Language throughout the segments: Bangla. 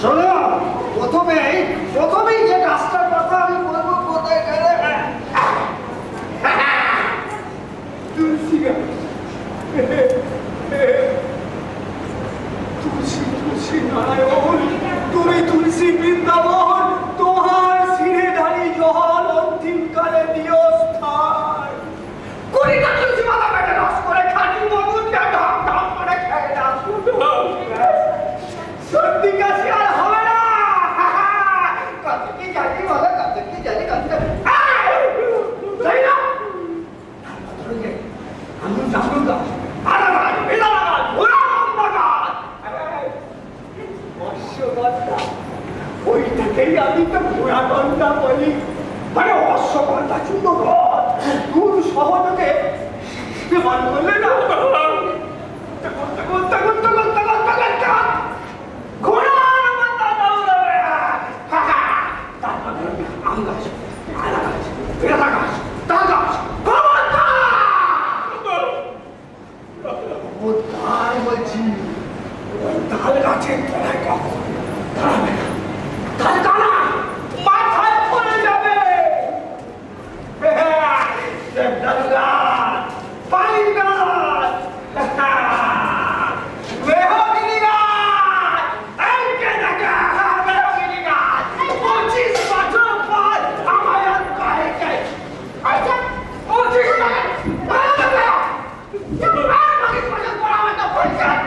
শোনো, প্রথমেই যে কাজটার কথা আমি বলবো, কোথায় গেলে তুলসী গাছ। তুলসী নারায়ণ, তুমি তুলসী বৃন্দাবন, তোমার শিরে ঢালি জল অন্তিমকালে দিও স্থান। কুড়িটা তুলসী মাথা পেটে রস করে খাঁটি মধু দিয়ে ঢক ঢক করে খেয়ে না, সর্দি কাশি আর হবে না। কাছে কি জানি বলে, কাছে কি জানি, কাছে তাই না? আমি জানুন গাছ, আদা গাছ, বেদানা গাছ, ঘোড়া গাছ, অশ্বগন্ধা, ওইটাকেই আমি তো ঘোড়াগন্ধা বলি। মানে অশ্বগন্ধা চূর্ণ গাছ দূর সহযোগে সেবন করলে না, তাল গাছের তলায় কখন দাঁড়াবে না, তাল দানা মাথায় পড়ে যাবে। দেবদারু গাছ, পাইন গাছ, মেহগিনি গাছ, এইকে দেখা মেহগিনি গাছ 25 বছর পর আমায় আর কয়েকে 25 বছর পর আমার তো পরিচয়।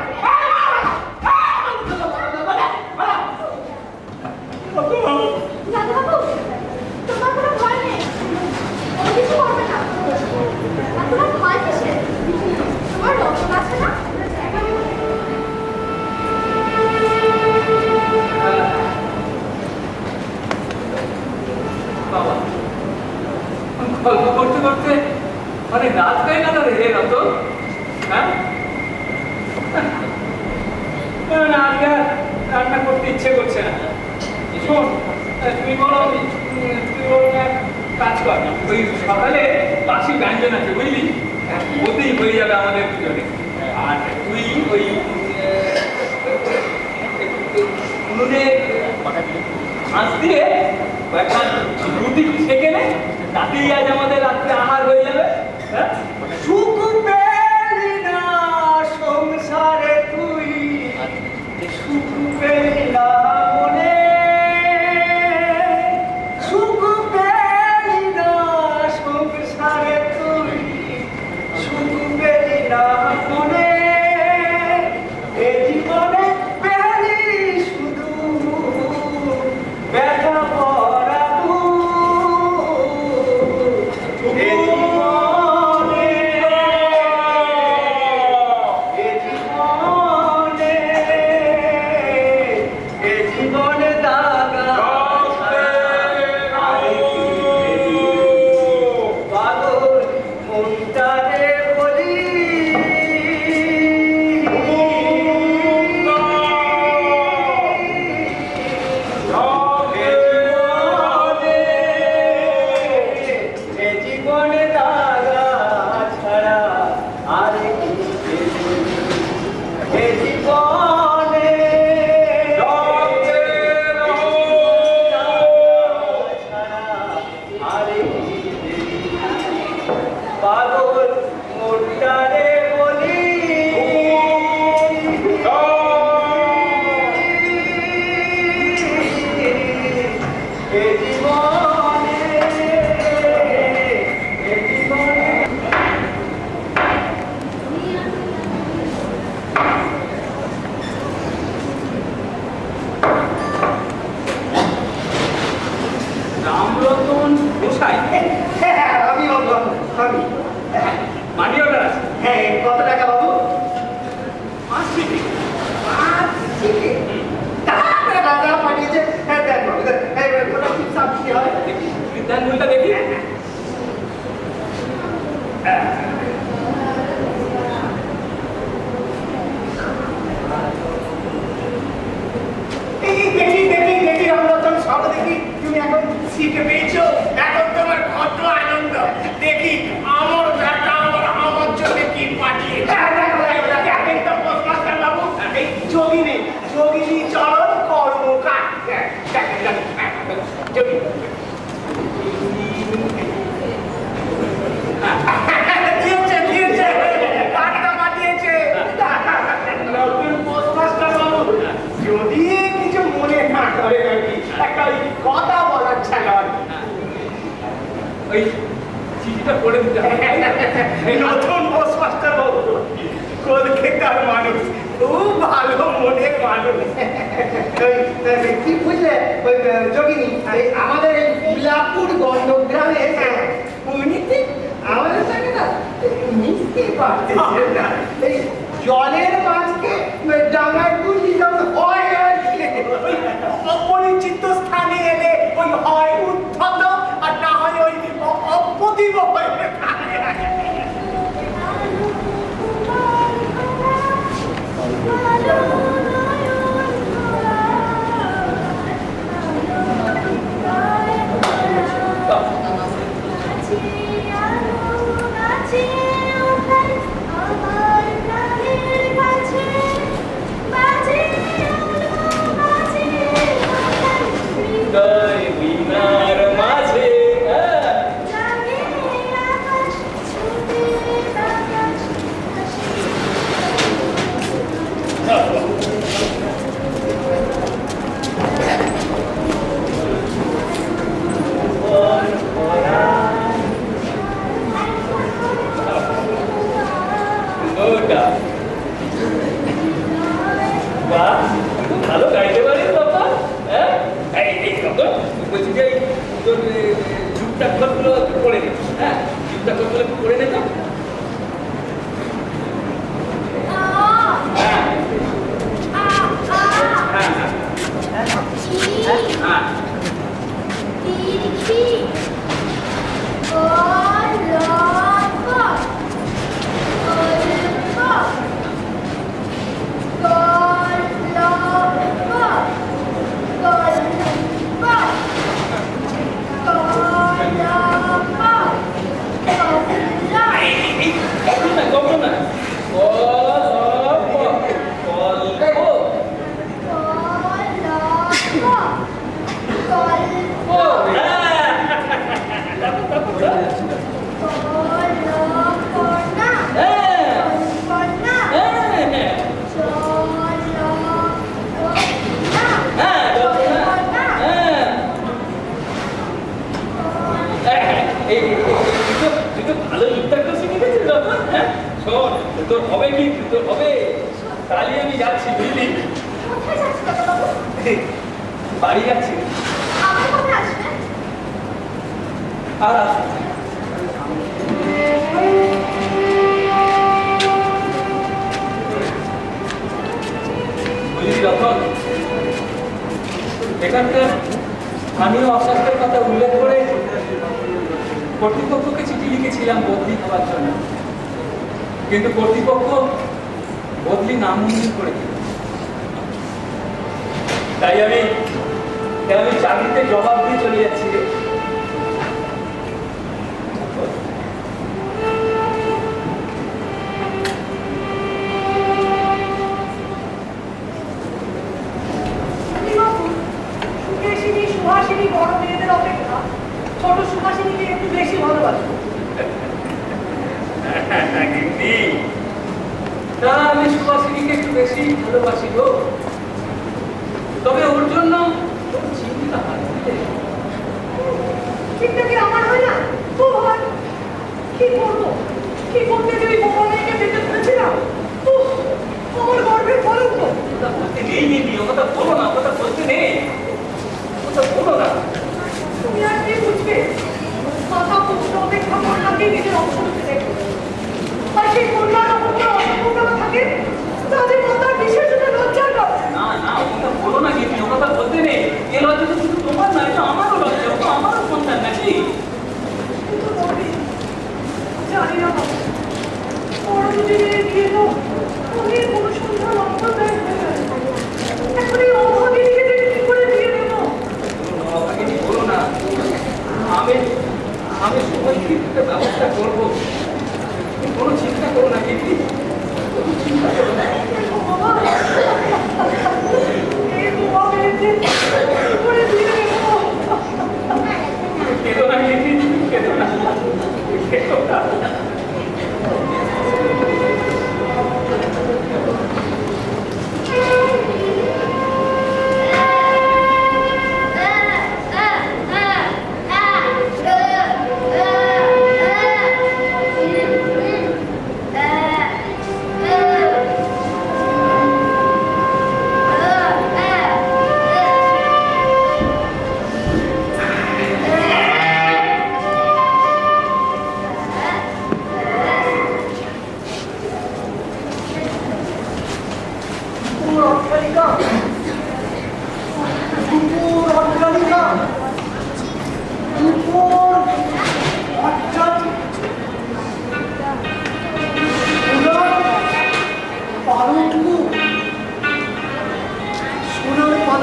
গল্প করতে করতে অনেক রাত হয়ে গেল রে রত। হ্যাঁ, আজকে রান্না করতে ইচ্ছে করছে না। শোন, তুই বলো এক কাজ কর, ওই সকালে বাসি ব্যঞ্জন আছে বুঝলি, ওতেই হয়ে যাবে আমাদের দুজনে। আর তুই ওই উনুনে মাছ দিয়ে একটা রুটি সেঁকে নে, তাতেই আজ আমাদের রাত্রে আহার হয়ে যাবে। হ্যাঁ, সুখ পেলি না সংসারে তুই, সুখ পেলি না মনে, সুখ পেলি না সংসারে তুই, সুখ পেলি না মনে, এ জীবনে পেলি শুধু ব্যথা ভরা যোগিনী চরণ কর্মকার। দিয়েছে দিয়েছে, কাঠটা পাঠিয়েছে। নতুন পোস্টমাস্টার বাবু, যদি কিছু মনে না করে নাকি একটা ওই কথা বলার ছিল। ওই চিঠিটা পড়ে দিতে হবে। নতুন পোস্টমাস্টার বাবু কলকাতার মানুষ, খুব ভালো মনের মানুষ। কি বুঝলে ওই যোগিনী, আমাদের এই বিলাপুর গন্ধগ্রামে উনি ঠিক আমাদের সঙ্গে না মিশতে পারতেছেন না। এই জলের মাছকে ডাঙায় তুলি যখন হয় আর কি, অপরিচিত স্থানে এলে ওই হয় উদ্ধত আর না হয় ওই অপ্রতিভ হয়ে থাকে। ভালো গাইতে পারিস বাবা। হ্যাঁ, এই রকম বলছি যে তোর যুগটা খরগুলো করে নে। হ্যাঁ, যুগটা খরগুলো করে নে তো। ভালো যুক্ত শিখে গেছিস বাবা। হ্যাঁ, শোন, তোর হবে কি, তোর হবে। তাহলে আমি যাচ্ছি, বুঝলি? বাড়ি যাচ্ছি। আর আসছি। বুঝলি রতন, এখানকার স্থানীয় অস্বাস্থ্যের কথা উল্লেখ করে কর্তৃপক্ষকে চিঠি লিখেছিলাম বদলি হওয়ার জন্য, কিন্তু কর্তৃপক্ষ বদলি নামঞ্জুর করে দিল। তাই আমি চাকরিতে জবাব দিয়ে চলে যাচ্ছি। সুহাসিনী বড় মেয়েদের অপেক্ষা ছোট সুহাসিনীকে একটু বেশি ভালোবাসে। আমি সুহাসিনীকে একটু বেশি ভালোবাসি গো, তবে ওর জন্য চিন্তা হয়। চিন্তা কি আমার হয় না? খুব হয়। কি করবো, কি করতে যদি বড় মেয়েকে পেতে ধরেছিলাম, আমার গর্বের কলঙ্ক। কথা বলতে নেই দিদি, ও কথা বলো না, কথা বলতে নেই, কথা বলো না। তুমি আর কি বুঝবে? কথা বলতে অপেক্ষা কন্যাকে নিজের অংশ নিতে দেখো। আর সেই কন্যার অপেক্ষা অসম্পূর্ণ থাকে, তাদের মাতার বিশেষ লজ্জা করে। না না, ও কথা বলো না দিদি, ও কথা বলতে নেই। এ লজ্জা তো শুধু তোমার না, এটা আমারও লজ্জা, ও তো আমারও সন্তান নাকি। জানি না বাবা, বড় যদি দিয়ে দাও, আমি কোনো সন্ধ্যা লক্ষ্য দেয় এখন এই অভাগিনীকে কি করে দিয়ে দেবো? অভাগিনী বলো না, আমি সময় একটা ব্যবস্থা করবো, কোনো চিন্তা করো না দিদি, কোনো চিন্তা করো না।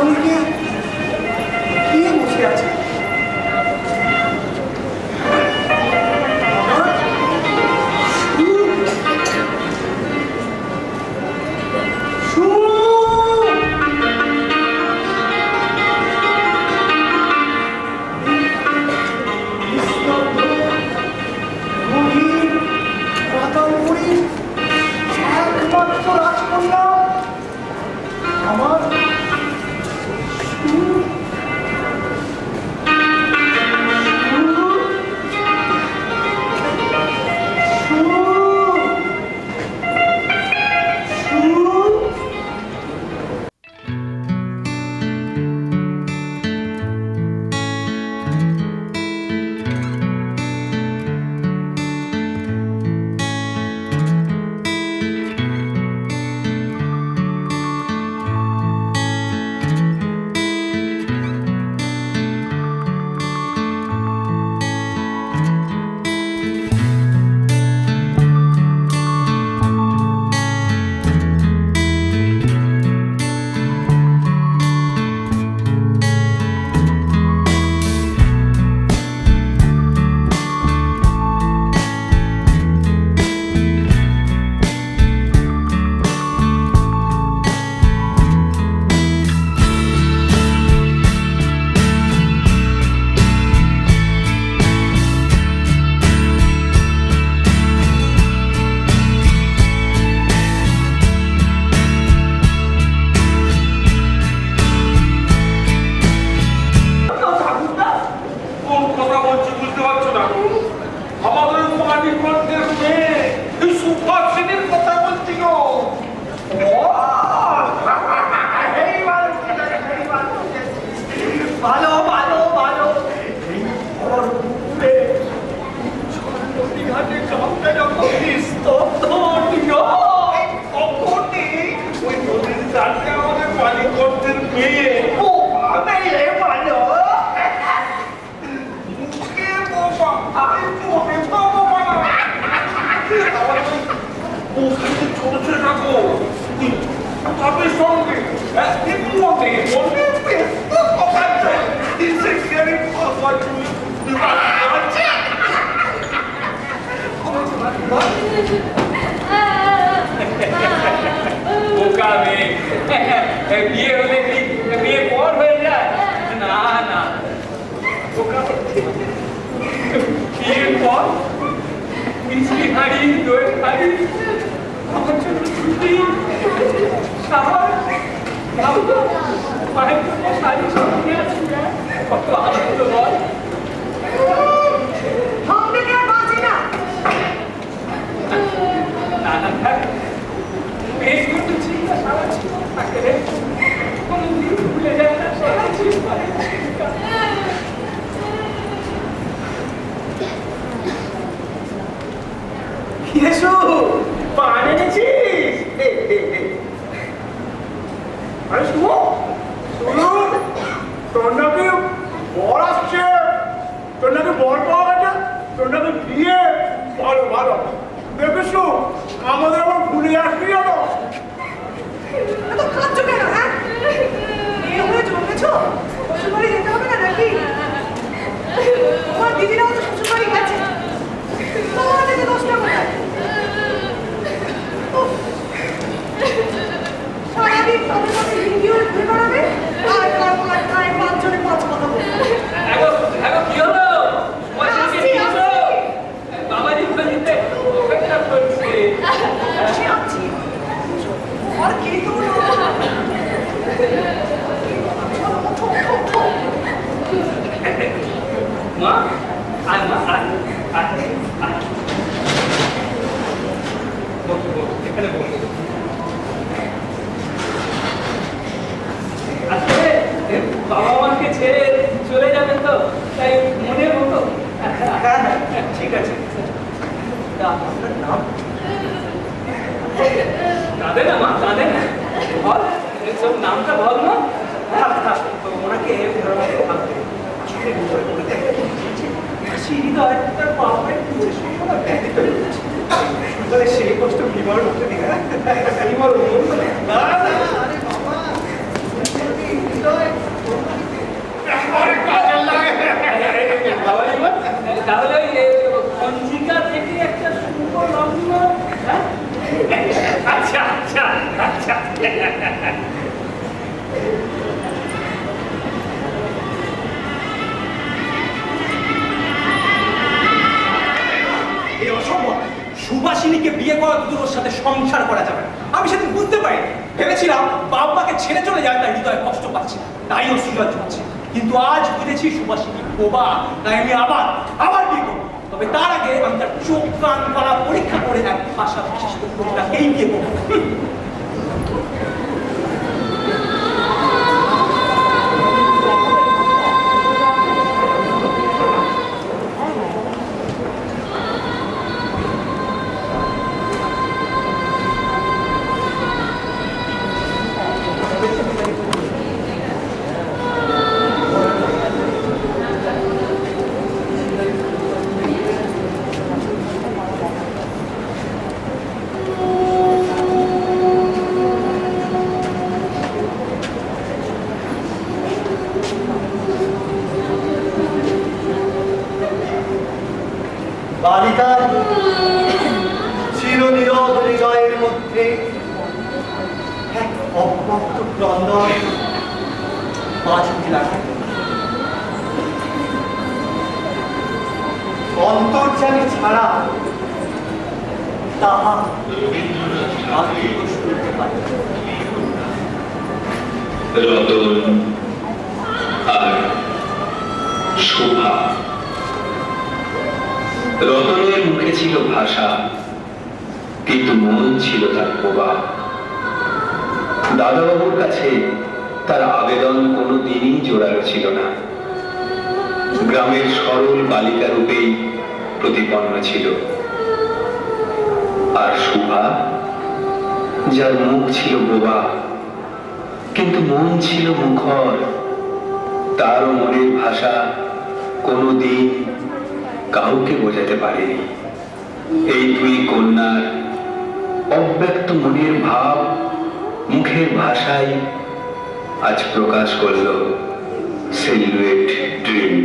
আমাদেরকে কে বসে আছে? আমার ভালো ভালো ভালো এই বড় পুকুরে ঘাটে জমটা যখন স্তব্ধ তখনই ওই নদীর ধারে আমাদের মালিকদের মেয়ে ও মেয়ে ভালো মুখে বোবা আমি মুখে বোবা ওখানে ছোট ছোট থাকো তাদের সঙ্গে একটু মনে মনে বিয়ে হলে কি বিয়ে পর হয়ে যায়? না না, বিয়ের পর মিষ্টি হাড়ি দই হাড়ি আমার জন্য ছুটি সাহায্য মায়ের জন্য শাড়ি সব নিয়ে আসি। কত আনন্দ বল। নানা থাক বেশ কিন্তু চিন্তা সারা জীবন থাকে রে, কোনদিন ভুলে যায় না সারা জীবন। এসো পান এনেছিস? আরে শুনো শুনো, তোর নাকি বর আসছে, তোর নাকি বর পাওয়া গেছে, তোর নাকি বিয়ে। ভালো ভালো দেখিস আমাদের আবার ভুলে আসবি জানো। এত খাচ্ছ কেন? হ্যাঁ, বিয়ে হয়ে জন্মেছ, শ্বশুরবাড়ি যেতে হবে না নাকি? তোমার দিদিরাও তো শ্বশুরবাড়ি গেছে, তোমার থেকে দোষটা কোথায়? সারাদিন তাদের সাথে ভিডিও ঘুরে বেড়াবে আর তারপর প্রায় 5 জনে 5 কথা বলবে। কি হলো? বাবাজি বাড়িতে অপেক্ষা করছে। আছি আর কে তো মা আর মা আর এখানে বসে আসলে বাবা মাকে ছেড়ে চলে যাবেন তো, তাই মনের মতো। হ্যাঁ ঠিক আছে। আপনার নাম? কাঁদে না মা, কাঁদে না, বল সব নামটা বল না। ওনাকে সেই কষ্ট বিবার করতে দিই। জগৎগুলোর সাথে সংসার করা যাবে না। আমি সেদিন বুঝতে পারি, ভেবেছিলাম বাবাকে ছেড়ে চলে যায়, তাই হৃদয়ে কষ্ট পাচ্ছে, তাই ও সিগারেট হচ্ছে। কিন্তু আজ বুঝেছি সুভাষিনী বোবা, তাই আমি আবার বিয়ে করবো। তবে তার আগে আমি তার চোখ কান গলা পরীক্ষা করে এক ভাষা বিশেষজ্ঞ কবিতাকেই বিয়ে করবো। বালিকার চিরনীরব হৃদয়ের মধ্যে এক অব্যক্ত ক্রন্দন বাজতে লাগে। অন্তর্যামী ছাড়া তাহা আমি শুনতে পারি। রতন আর শোভা। রতনের মুখে ছিল ভাষা, কিন্তু মন ছিল তার বোবা। দাদাবাবুর কাছে তার আবেদন কোনো দিনই জোরালো ছিল না, গ্রামের সরল বালিকা রূপেই প্রতিপন্ন ছিল। আর শোভা, যার মুখ ছিল বোবা কিন্তু মন ছিল মুখর, তারও মনের ভাষা কোনোদিন কাউকে বোঝাতে পারেনি। এই দুই কন্যার অব্যক্ত মনের ভাব মুখের ভাষায় আজ প্রকাশ করল সিলুয়েট ড্রিম।